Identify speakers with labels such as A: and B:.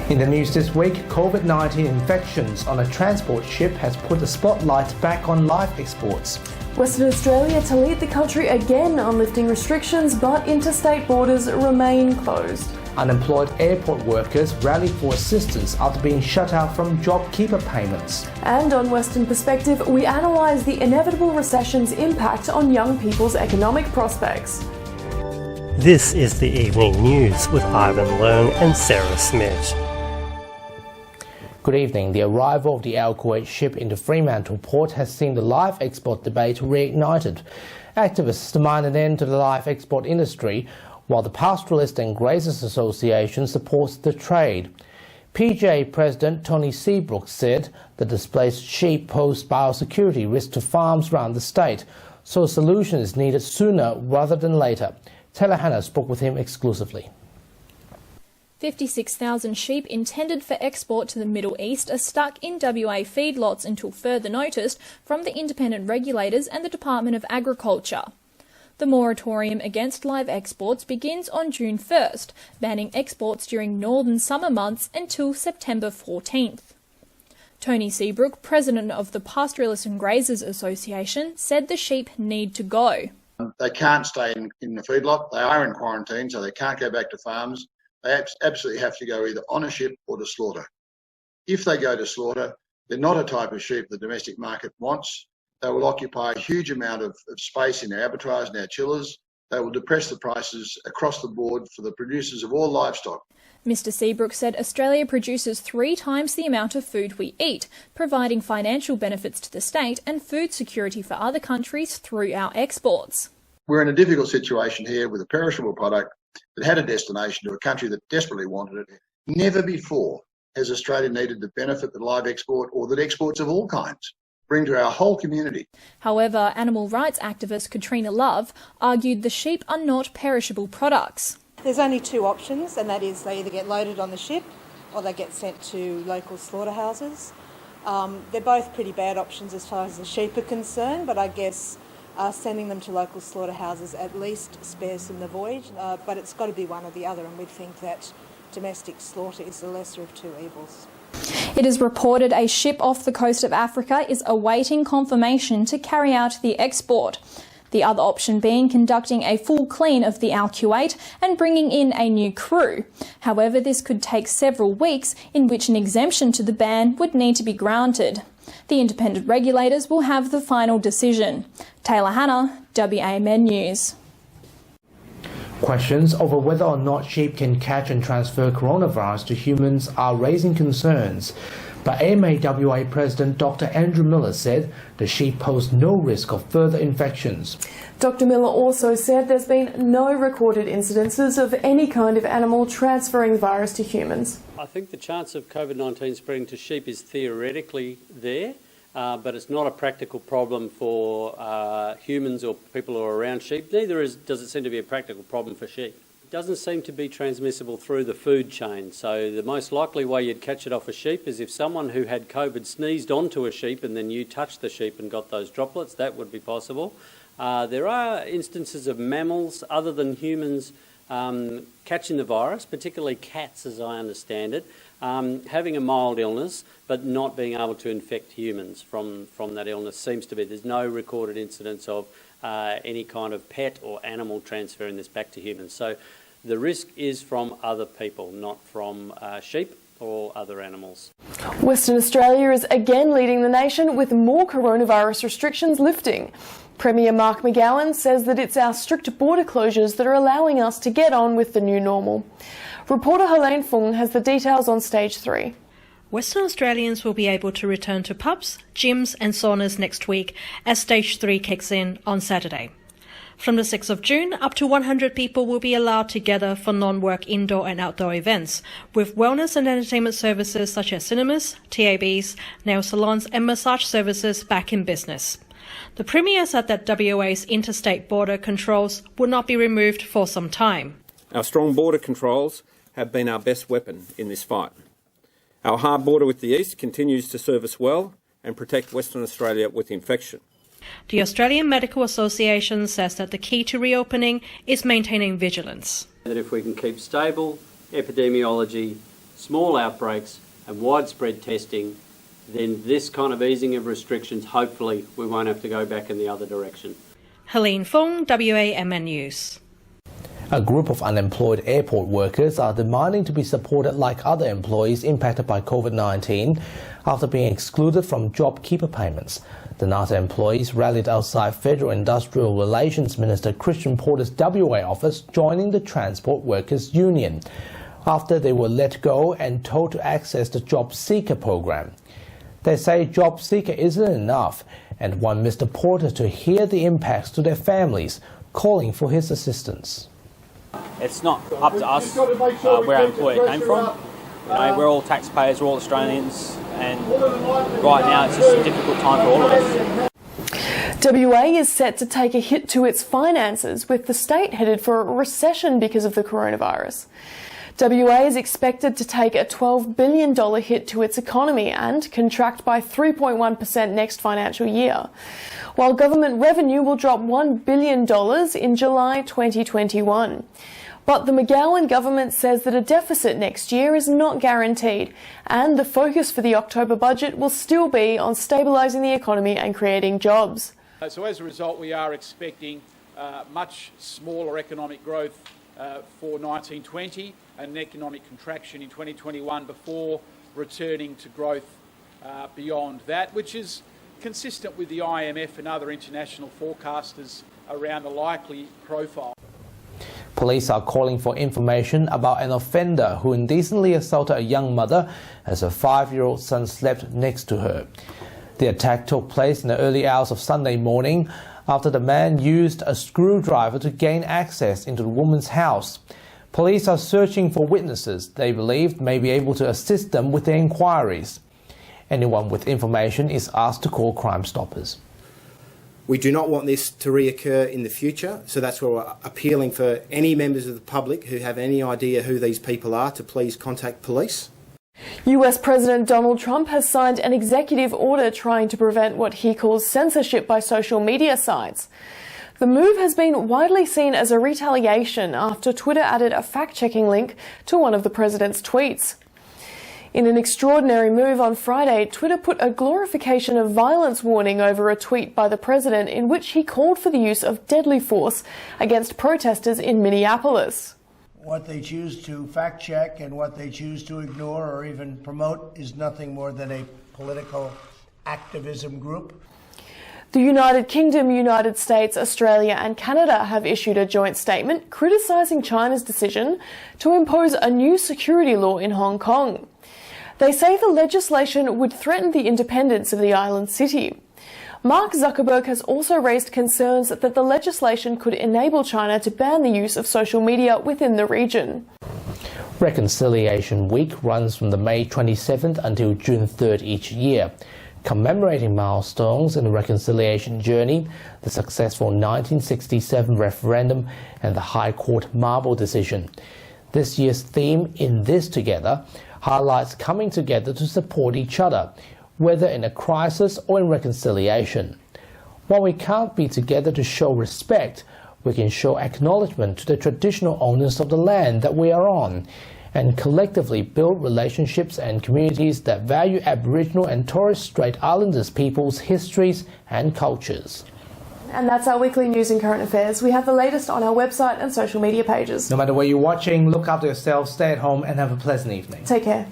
A: In the news this week, COVID-19 infections on a transport ship has put the spotlight back on live exports.
B: Western Australia to lead the country again on lifting restrictions, but interstate borders remain closed.
A: Unemployed airport workers rally for assistance after being shut out from Jobkeeper payments.
B: And on Western Perspective, we analyse the inevitable recession's impact on young people's economic prospects.
C: This is the Evening News with Ivan Learn and Sarah Smith.
A: Good evening. The arrival of the Al Kuwait ship into Fremantle Port has seen the live export debate reignited. Activists demand an end to the live export industry, while the Pastoralist and Grazers Association supports the trade. PJ President Tony Seabrook said the displaced sheep pose biosecurity risk to farms around the state, so a solution is needed sooner rather than later. Taylor Hannah spoke with him exclusively.
D: 56,000 sheep intended for export to the Middle East are stuck in WA feedlots until further notice from the independent regulators and the Department of Agriculture. The moratorium against live exports begins on June 1st, banning exports during northern summer months until September 14th. Tony Seabrook, president of the Pastoralist and Grazers Association, said the sheep need to go.
E: They can't stay in the feedlot. They are in quarantine, so they can't go back to farms. They absolutely have to go either on a ship or to slaughter. If they go to slaughter, they're not a type of sheep the domestic market wants. They will occupy a huge amount of space in our abattoirs and our chillers. They will depress the prices across the board for the producers of all livestock.
D: Mr Seabrook said Australia produces 3 times the amount of food we eat, providing financial benefits to the state and food security for other countries through our exports.
E: We're in a difficult situation here with a perishable product that had a destination to a country that desperately wanted it. Never before has Australia needed the benefit that live export, or that exports of all kinds, bring to our whole community.
D: However, animal rights activist Katrina Love argued the sheep are not perishable products.
F: There's only 2 options, and that is they either get loaded on the ship or they get sent to local slaughterhouses. They're both pretty bad options as far as the sheep are concerned, but I guess sending them to local slaughterhouses at least spares them the voyage, but it's got to be one or the other, and we think that domestic slaughter is the lesser of 2 evils.
D: It is reported a ship off the coast of Africa is awaiting confirmation to carry out the export. The other option being conducting a full clean of the Al Kuwait and bringing in a new crew. However, this could take several weeks, in which an exemption to the ban would need to be granted. The independent regulators will have the final decision. Taylor Hannah, WAMN News.
A: Questions over whether or not sheep can catch and transfer coronavirus to humans are raising concerns. But AMA-WA President Dr. Andrew Miller said the sheep pose no risk of further infections.
B: Dr. Miller also said there's been no recorded incidences of any kind of animal transferring the virus to humans.
G: I think the chance of COVID-19 spreading to sheep is theoretically there, but it's not a practical problem for humans or people who are around sheep. Neither does it seem to be a practical problem for sheep. It doesn't seem to be transmissible through the food chain, so the most likely way you'd catch it off a sheep is if someone who had COVID sneezed onto a sheep and then you touched the sheep and got those droplets. That would be possible. There are instances of mammals other than humans catching the virus, particularly cats as I understand it, having a mild illness but not being able to infect humans from that illness. Seems to be there's no recorded incidence of any kind of pet or animal transferring this back to humans. So the risk is from other people, not from sheep or other animals.
B: Western Australia is again leading the nation with more coronavirus restrictions lifting. Premier Mark McGowan says that it's our strict border closures that are allowing us to get on with the new normal. Reporter Helene Fung has the details on Stage 3.
H: Western Australians will be able to return to pubs, gyms and saunas next week as Stage 3 kicks in on Saturday. From the 6th of June, up to 100 people will be allowed to gather for non-work indoor and outdoor events, with wellness and entertainment services such as cinemas, TABs, nail salons and massage services back in business. The Premier said that WA's interstate border controls would not be removed for some time.
I: Our strong border controls have been our best weapon in this fight. Our hard border with the east continues to serve us well and protect Western Australia with infection.
H: The Australian Medical Association says that the key to reopening is maintaining vigilance.
G: That if we can keep stable epidemiology small outbreaks and widespread testing, then this kind of easing of restrictions, hopefully we won't have to go back in the other direction.
H: Helene Fong, WAMN News.
A: A group of unemployed airport workers are demanding to be supported like other employees impacted by COVID-19 after being excluded from Jobkeeper payments. The NASA employees rallied outside Federal Industrial Relations Minister Christian Porter's WA office, joining the Transport Workers Union, after they were let go and told to access the Jobseeker program. They say Jobseeker isn't enough and want Mr. Porter to hear the impacts to their families, calling for his assistance.
J: It's not up to us where our employer came from. You know, we're all taxpayers, we're all Australians, and right now it's just a difficult time for all of us.
B: WA is set to take a hit to its finances, with the state headed for a recession because of the coronavirus. WA is expected to take a $12 billion hit to its economy and contract by 3.1% next financial year, while government revenue will drop $1 billion in July 2021. But the McGowan government says that a deficit next year is not guaranteed, and the focus for the October budget will still be on stabilising the economy and creating jobs.
K: So as a result, we are expecting much smaller economic growth for 1920 and an economic contraction in 2021 before returning to growth beyond that, which is consistent with the IMF and other international forecasters around the likely profile.
A: Police are calling for information about an offender who indecently assaulted a young mother as her 5-year-old son slept next to her. The attack took place in the early hours of Sunday morning after the man used a screwdriver to gain access into the woman's house. Police are searching for witnesses they believe may be able to assist them with their inquiries. Anyone with information is asked to call Crime Stoppers.
L: We do not want this to reoccur in the future, so that's why we're appealing for any members of the public who have any idea who these people are to please contact police.
B: US President Donald Trump has signed an executive order trying to prevent what he calls censorship by social media sites. The move has been widely seen as a retaliation after Twitter added a fact-checking link to one of the president's tweets. In an extraordinary move on Friday, Twitter put a glorification of violence warning over a tweet by the president in which he called for the use of deadly force against protesters in Minneapolis.
M: What they choose to fact-check and what they choose to ignore or even promote is nothing more than a political activism group.
B: The United Kingdom, United States, Australia and Canada have issued a joint statement criticising China's decision to impose a new security law in Hong Kong. They say the legislation would threaten the independence of the island city. Mark Zuckerberg has also raised concerns that the legislation could enable China to ban the use of social media within the region.
A: Reconciliation Week runs from the May 27th until June 3rd each year, commemorating milestones in the reconciliation journey, the successful 1967 referendum and the High Court Marble decision. This year's theme, In This Together, highlights coming together to support each other, whether in a crisis or in reconciliation. While we can't be together to show respect, we can show acknowledgement to the traditional owners of the land that we are on, and collectively build relationships and communities that value Aboriginal and Torres Strait Islanders peoples' histories and cultures.
B: And that's our weekly news and current affairs. We have the latest on our website and social media pages.
A: No matter where you're watching, look after yourself, stay at home and have a pleasant evening.
B: Take care.